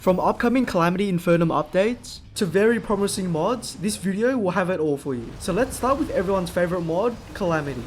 From upcoming Calamity Infernum updates to very promising mods, this video will have it all for you. So let's start with everyone's favorite mod, Calamity.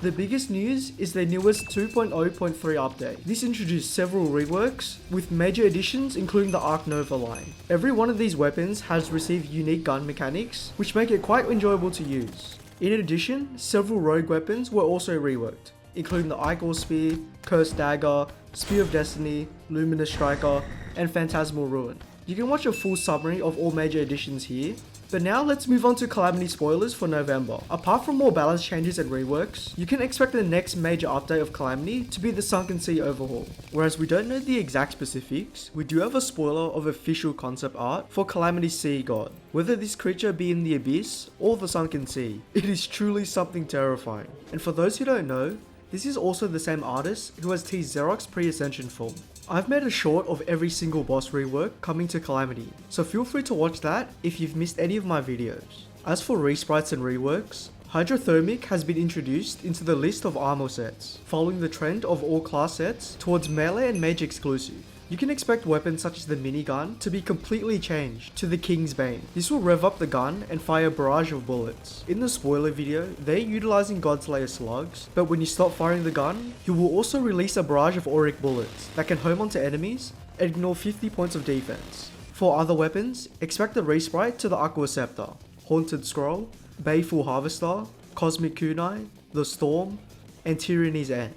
The biggest news is their newest 2.0.3 update. This introduced several reworks, with major additions including the Arc Nova line. Every one of these weapons has received unique gun mechanics, which make it quite enjoyable to use. In addition, several rogue weapons were also reworked, including the Ichor Spear, Cursed Dagger, Spear of Destiny, Luminous Striker, and Phantasmal Ruin. You can watch a full summary of all major additions here, but now let's move on to Calamity spoilers for November. Apart from more balance changes and reworks, you can expect the next major update of Calamity to be the Sunken Sea overhaul. Whereas we don't know the exact specifics, we do have a spoiler of official concept art for Calamity Sea God. Whether this creature be in the Abyss or the Sunken Sea, it is truly something terrifying. And for those who don't know, this is also the same artist who has teased Xeroc's pre-ascension form. I've made a short of every single boss rework coming to Calamity, so feel free to watch that if you've missed any of my videos. As for resprites and reworks, Hydrothermic has been introduced into the list of armor sets, following the trend of all class sets towards melee and mage exclusive. You can expect weapons such as the minigun to be completely changed to the King's Bane. This will rev up the gun and fire a barrage of bullets. In the spoiler video, they're utilizing Godslayer slugs, but when you stop firing the gun, you will also release a barrage of auric bullets that can home onto enemies and ignore 50 points of defense. For other weapons, expect the resprite to the Aqua Scepter, Haunted Scroll, Baleful Harvester, Cosmic Kunai, the Storm, and Tyranny's End.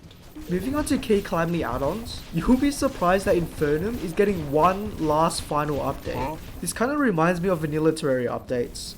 Moving on to key Calamity add-ons, you'll be surprised that Infernum is getting one last final update. This kind of reminds me of vanilla Terraria updates,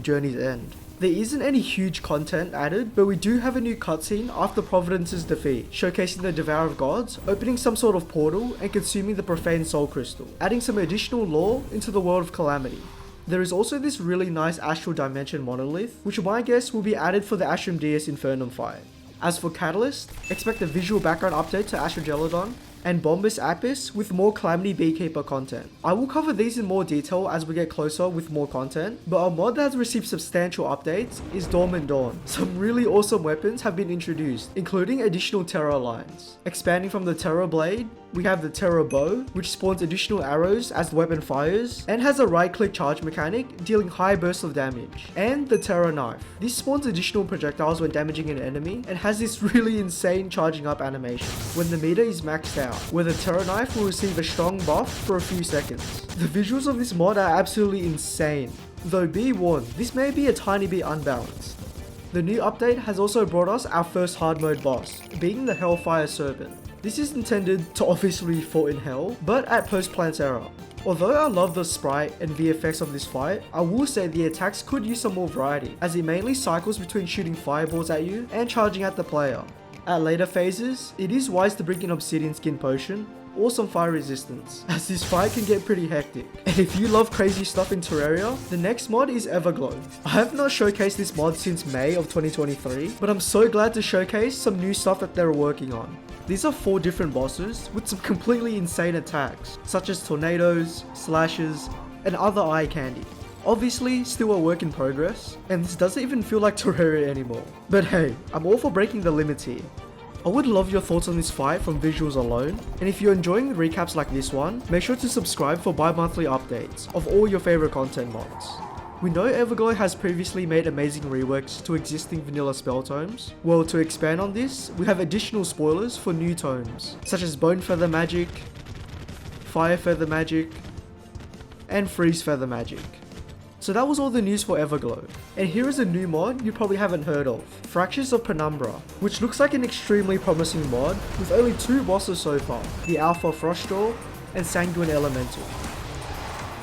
Journey's End. There isn't any huge content added, but we do have a new cutscene after Providence's defeat, showcasing the Devourer of Gods, opening some sort of portal and consuming the Profane Soul Crystal, adding some additional lore into the world of Calamity. There is also this really nice Astral Dimension monolith, which my guess will be added for the Astrum Deus Infernum fight. As for Catalyst, expect a visual background update to Astrogelodon, and Bombus Apis with more Calamity Beekeeper content. I will cover these in more detail as we get closer with more content, but a mod that has received substantial updates is DormantDawn. Some really awesome weapons have been introduced, including additional Terror lines. Expanding from the Terror Blade, we have the Terror Bow, which spawns additional arrows as the weapon fires, and has a right-click charge mechanic, dealing high bursts of damage. And the Terror Knife. This spawns additional projectiles when damaging an enemy, and has this really insane charging up animation when the meter is maxed out, where the Terror Knife will receive a strong buff for a few seconds. The visuals of this mod are absolutely insane, though be warned, this may be a tiny bit unbalanced. The new update has also brought us our first hard mode boss, being the Hellfire Serpent. This is intended to obviously be fought in hell, but at post-Plants era. Although I love the sprite and VFX of this fight, I will say the attacks could use some more variety, as it mainly cycles between shooting fireballs at you and charging at the player. At later phases, it is wise to bring in Obsidian Skin Potion or some fire resistance, as this fight can get pretty hectic. And if you love crazy stuff in Terraria, the next mod is Everglow. I have not showcased this mod since May of 2023, but I'm so glad to showcase some new stuff that they're working on. These are 4 different bosses with some completely insane attacks, such as tornadoes, slashes, and other eye candy. Obviously, still a work in progress, and this doesn't even feel like Terraria anymore. But hey, I'm all for breaking the limits here. I would love your thoughts on this fight from visuals alone, and if you're enjoying recaps like this one, make sure to subscribe for bi-monthly updates of all your favorite content mods. We know Everglow has previously made amazing reworks to existing vanilla spell tomes. Well, to expand on this, we have additional spoilers for new tomes, such as Bone Feather Magic, Fire Feather Magic, and Freeze Feather Magic. So that was all the news for Everglow. And here is a new mod you probably haven't heard of, Fractures of Penumbra, which looks like an extremely promising mod with only 2 bosses so far, the Alpha Weshdoor and Sanguine Elemental.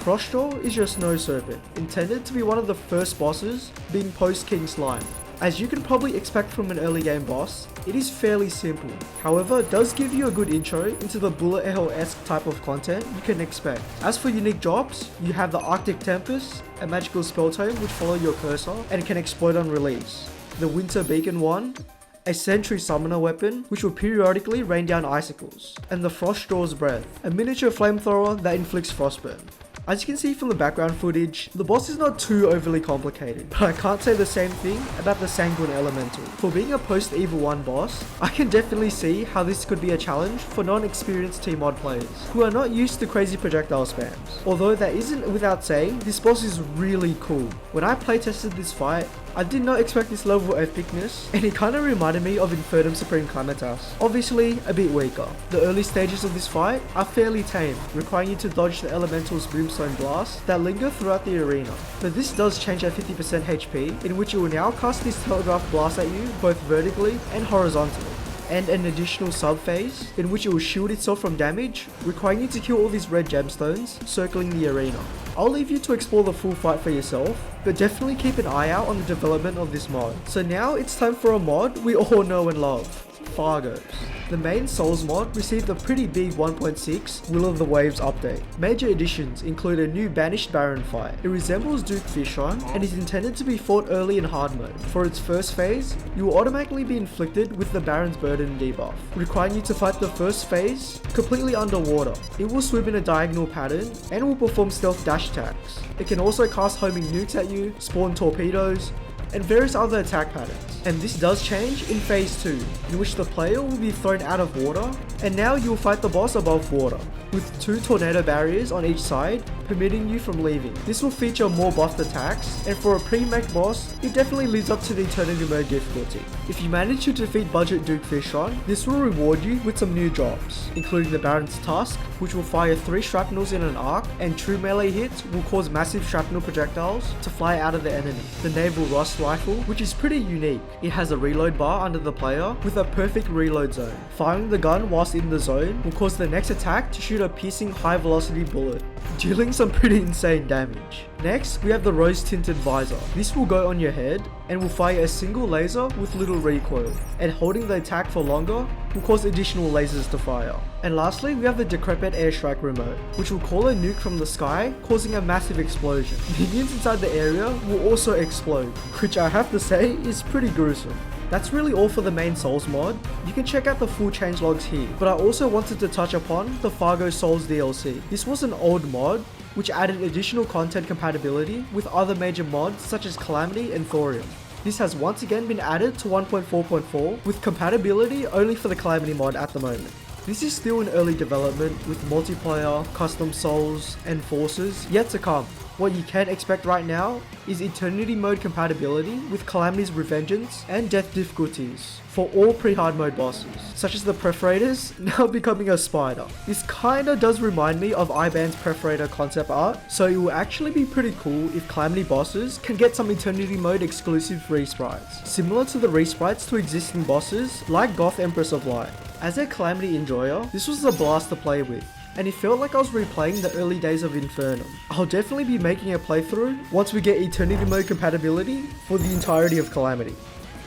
Weshdoor is your snow serpent, intended to be one of the first bosses, being post-King Slime. As you can probably expect from an early game boss, it is fairly simple. However, it does give you a good intro into the bullet hell-esque type of content you can expect. As for unique drops, you have the Arctic Tempest, a magical spell tome which follow your cursor and can explode on release. The Winter Beacon Wand, a Sentry Summoner weapon which will periodically rain down icicles. And the Frostdoor's Breath, a miniature flamethrower that inflicts frostburn. As you can see from the background footage, the boss is not too overly complicated, but I can't say the same thing about the Sanguine Elemental. For being a post-Evil 1 boss, I can definitely see how this could be a challenge for non-experienced T-Mod players, who are not used to crazy projectile spams. Although that isn't without saying, this boss is really cool. When I playtested this fight, I did not expect this level of epicness, and it kinda reminded me of Infernum Supreme Clematas. Obviously, a bit weaker. The early stages of this fight are fairly tame, requiring you to dodge the Elemental's Boomstone blasts that linger throughout the arena. But this does change at 50% HP, in which it will now cast this Telegraph blast at you, both vertically and horizontally. And an additional sub-phase, in which it will shield itself from damage, requiring you to kill all these red gemstones circling the arena. I'll leave you to explore the full fight for yourself, but definitely keep an eye out on the development of this mod. So now it's time for a mod we all know and love, Fargo's. The main Souls mod received a pretty big 1.6 Will of the Waves update. Major additions include a new Banished Baron fight. It resembles Duke Fishon and is intended to be fought early in hard mode. For its first phase, you will automatically be inflicted with the Baron's Burden debuff, requiring you to fight the first phase completely underwater. It will swim in a diagonal pattern and will perform stealth dash attacks. It can also cast homing nukes at you, spawn torpedoes, and various other attack patterns. And this does change in phase 2, in which the player will be thrown out of water, and now you will fight the boss above water, with 2 tornado barriers on each side, permitting you from leaving. This will feature more buffed attacks, and for a pre-mech boss, it definitely lives up to the Eternity Mode difficulty. If you manage to defeat budget Duke Fishon, this will reward you with some new drops, including the Baron's Tusk, which will fire 3 shrapnels in an arc, and true melee hits will cause massive shrapnel projectiles to fly out of the enemy. The Naval Rust Rifle, which is pretty unique. It has a reload bar under the player with a perfect reload zone. Firing the gun whilst in the zone will cause the next attack to shoot a piercing high velocity bullet, dealing some pretty insane damage. Next, we have the Rose Tinted Visor. This will go on your head and will fire a single laser with little recoil, and holding the attack for longer will cause additional lasers to fire. And lastly, we have the Decrepit Airstrike Remote, which will call a nuke from the sky, causing a massive explosion. Minions inside the area will also explode, which I have to say is pretty gruesome. That's really all for the main Souls mod. You can check out the full changelogs here, but I also wanted to touch upon the Fargo Souls DLC. This was an old mod which added additional content compatibility with other major mods such as Calamity and Thorium. This has once again been added to 1.4.4 with compatibility only for the Calamity mod at the moment. This is still in early development with multiplayer, custom souls, and forces yet to come. What you can expect right now is Eternity Mode compatibility with Calamity's Revengeance and Death difficulties for all pre-hard mode bosses, such as the Perforators now becoming a spider. This kinda does remind me of IBAN's Perforator concept art, so it will actually be pretty cool if Calamity bosses can get some Eternity Mode exclusive resprites, similar to the resprites to existing bosses like Goth Empress of Light. As a Calamity enjoyer, this was a blast to play with, and it felt like I was replaying the early days of Infernum. I'll definitely be making a playthrough once we get Eternity Mode compatibility for the entirety of Calamity.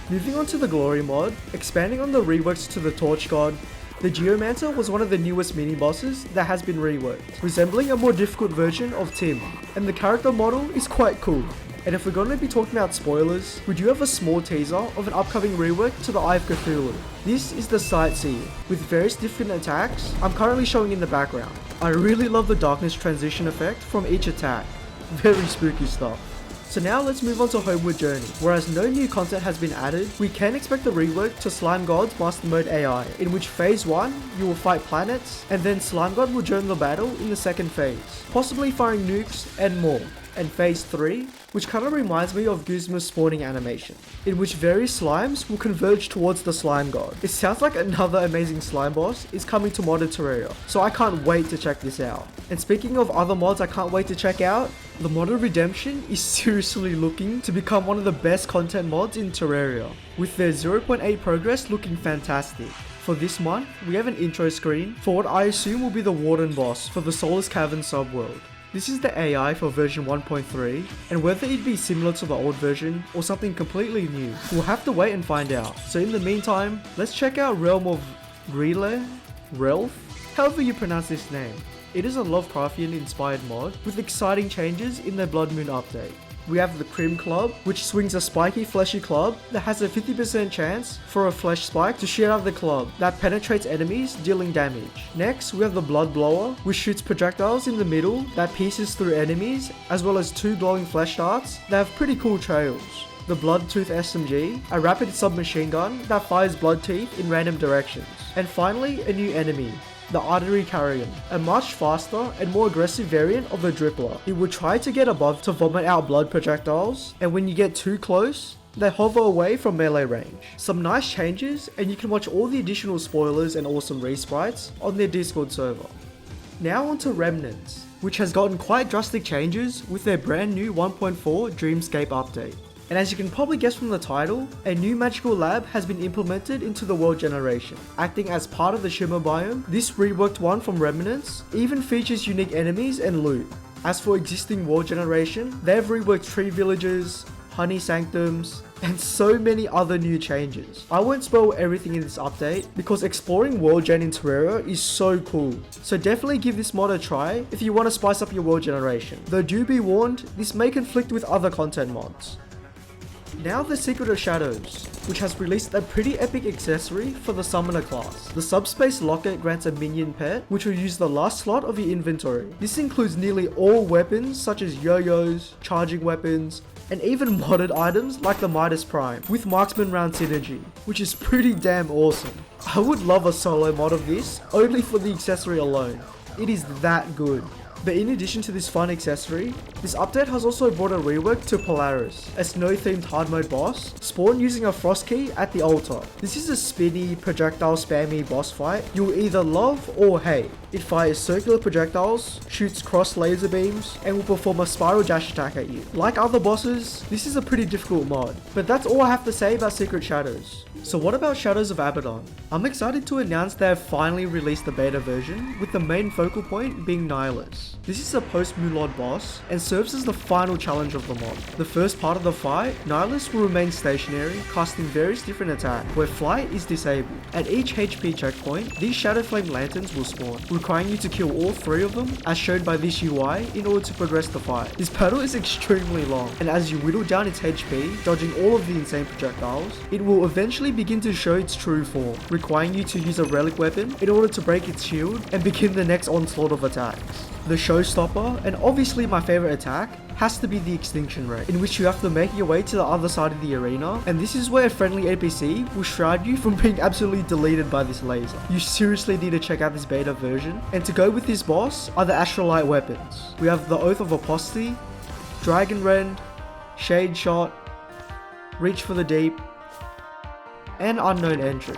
Moving on to the Glory mod, expanding on the reworks to the Torch God, the Geomancer was one of the newest mini-bosses that has been reworked, resembling a more difficult version of Tim, and the character model is quite cool. And if we're going to be talking about spoilers, we do have a small teaser of an upcoming rework to the Eye of Cthulhu. This is the Sightseer, with various different attacks I'm currently showing in the background. I really love the darkness transition effect from each attack. Very spooky stuff. So now let's move on to Homeward Journey. Whereas no new content has been added, we can expect a rework to Slime God's Master Mode AI, in which phase 1 you will fight planets, and then Slime God will join the battle in the second phase, possibly firing nukes and more. And phase 3, which kind of reminds me of Guzma's spawning animation, in which various slimes will converge towards the Slime God. It sounds like another amazing slime boss is coming to modded Terraria, so I can't wait to check this out. And speaking of other mods I can't wait to check out, the Modded Redemption is seriously looking to become one of the best content mods in Terraria, with their 0.8 progress looking fantastic. For this month, we have an intro screen for what I assume will be the Warden boss for the Soulless Cavern subworld. This is the AI for version 1.3, and whether it'd be similar to the old version or something completely new, we'll have to wait and find out. So in the meantime, let's check out Realm of Relf, however you pronounce this name. It is a Lovecraftian inspired mod with exciting changes in their Blood Moon update. we have the Crim Club, which swings a spiky fleshy club that has a 50% chance for a flesh spike to shoot out of the club that penetrates enemies, dealing damage. Next, we have the Blood Blower, which shoots projectiles in the middle that pierces through enemies, as well as 2 glowing flesh darts that have pretty cool trails. The Bloodtooth SMG, a rapid submachine gun that fires blood teeth in random directions. And finally, a new enemy, the Artery Carrion, a much faster and more aggressive variant of the Drippler. It will try to get above to vomit out blood projectiles, and when you get too close, they hover away from melee range. Some nice changes, and you can watch all the additional spoilers and awesome resprites on their Discord server. Now onto Remnants, which has gotten quite drastic changes with their brand new 1.4 Dreamscape update. And as you can probably guess from the title, a new magical lab has been implemented into the world generation. Acting as part of the Shimmer biome, this reworked one from Remnants even features unique enemies and loot. As for existing world generation, they've reworked tree villages, honey sanctums, and so many other new changes. I won't spoil everything in this update because exploring world gen in Terraria is so cool. So definitely give this mod a try if you want to spice up your world generation. Though do be warned, this may conflict with other content mods. Now the Secret of Shadows, which has released a pretty epic accessory for the Summoner class. The Subspace Locket grants a minion pet, which will use the last slot of your inventory. This includes nearly all weapons such as yo-yos, charging weapons, and even modded items like the Midas Prime, with Marksman Round synergy, which is pretty damn awesome. I would love a solo mod of this, only for the accessory alone. It is that good. But in addition to this fun accessory, this update has also brought a rework to Polaris, a snow-themed hard mode boss, spawned using a frost key at the altar. This is a spinny, projectile spammy boss fight you'll either love or hate. It fires circular projectiles, shoots cross laser beams, and will perform a spiral dash attack at you. Like other bosses, this is a pretty difficult mod. But that's all I have to say about Secret Shadows. So what about Shadows of Abaddon? I'm excited to announce they have finally released the beta version, with the main focal point being Nihilus. This is a post-Mulod boss, and serves as the final challenge of the mod. The first part of the fight, Nihilus will remain stationary, casting various different attacks, where flight is disabled. At each HP checkpoint, these Shadow Flame Lanterns will spawn, requiring you to kill all 3 of them, as shown by this UI, in order to progress the fight. This battle is extremely long, and as you whittle down its HP, dodging all of the insane projectiles, it will eventually begin to show its true form, requiring you to use a relic weapon in order to break its shield and begin the next onslaught of attacks. The showstopper, and obviously my favorite attack, has to be the Extinction Ray, in which you have to make your way to the other side of the arena, and this is where a friendly NPC will shroud you from being absolutely deleted by this laser. You seriously need to check out this beta version, and to go with this boss are the Astrolite weapons. We have the Oath of Apostasy, Dragon Rend, Shade Shot, Reach for the Deep, and Unknown Entry.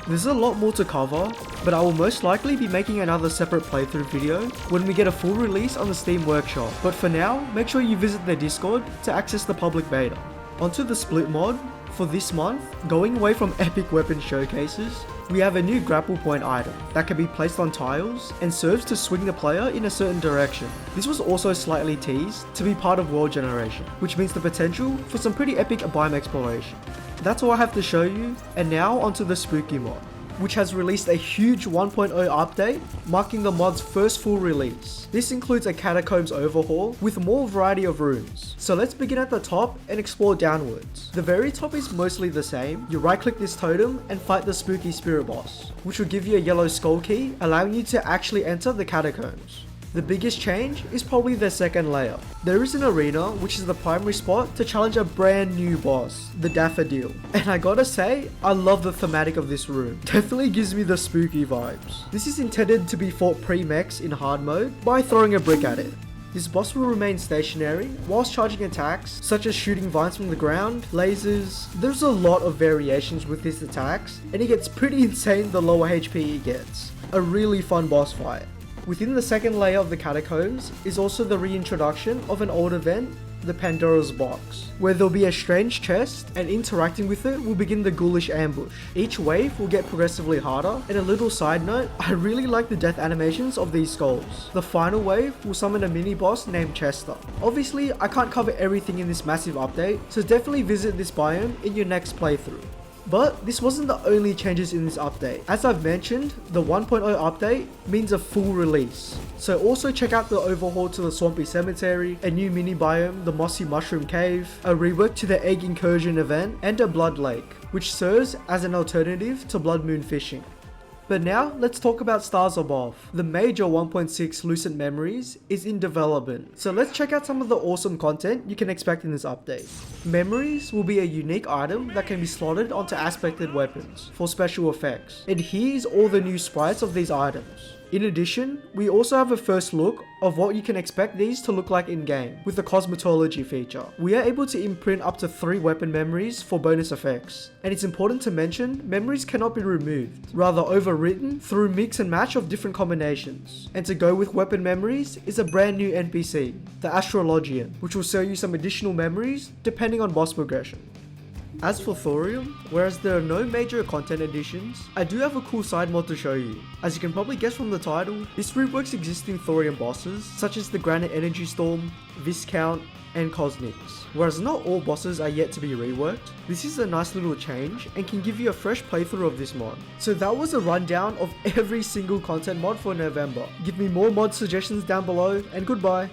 There's a lot more to cover, but I will most likely be making another separate playthrough video when we get a full release on the Steam Workshop. But for now, make sure you visit their Discord to access the public beta. Onto the Split mod. For this month, going away from epic weapon showcases, we have a new grapple point item that can be placed on tiles and serves to swing the player in a certain direction. This was also slightly teased to be part of world generation, which means the potential for some pretty epic biome exploration. That's all I have to show you, and now onto the Spooky mod, which has released a huge 1.0 update, marking the mod's first full release. This includes a Catacombs overhaul with more variety of rooms. So let's begin at the top and explore downwards. The very top is mostly the same. You right click this totem and fight the spooky spirit boss, which will give you a yellow skull key, allowing you to actually enter the catacombs. The biggest change is probably their second layer. There is an arena, which is the primary spot to challenge a brand new boss, the Daffodil. And I gotta say, I love the thematic of this room. Definitely gives me the spooky vibes. This is intended to be fought pre-mex in hard mode by throwing a brick at it. This boss will remain stationary whilst charging attacks such as shooting vines from the ground, lasers. There's a lot of variations with his attacks, and it gets pretty insane the lower HP he gets. A really fun boss fight. Within the second layer of the catacombs is also the reintroduction of an old event, the Pandora's Box, where there'll be a strange chest, and interacting with it will begin the ghoulish ambush. Each wave will get progressively harder, and a little side note, I really like the death animations of these skulls. The final wave will summon a mini boss named Chester. Obviously, I can't cover everything in this massive update, so definitely visit this biome in your next playthrough. But this wasn't the only changes in this update. As I've mentioned, the 1.0 update means a full release. So also check out the overhaul to the Swampy Cemetery, a new mini biome, the Mossy Mushroom Cave, a rework to the Egg Incursion event, and a Blood Lake, which serves as an alternative to Blood Moon fishing. But now, let's talk about Stars Above. The major 1.6 Lucent Memories is in development, so let's check out some of the awesome content you can expect in this update. Memories will be a unique item that can be slotted onto aspected weapons for special effects, and here's all the new sprites of these items. In addition, we also have a first look of what you can expect these to look like in-game with the cosmetology feature. We are able to imprint up to 3 weapon memories for bonus effects, and it's important to mention memories cannot be removed, rather overwritten through mix and match of different combinations. And to go with weapon memories is a brand new NPC, the Astrologian, which will sell you some additional memories depending on boss progression. As for Thorium, whereas there are no major content additions, I do have a cool side mod to show you. As you can probably guess from the title, this reworks existing Thorium bosses such as the Granite Energy Storm, Viscount, and Cosmics. Whereas not all bosses are yet to be reworked, this is a nice little change and can give you a fresh playthrough of this mod. So that was a rundown of every single content mod for November. Give me more mod suggestions down below, and goodbye.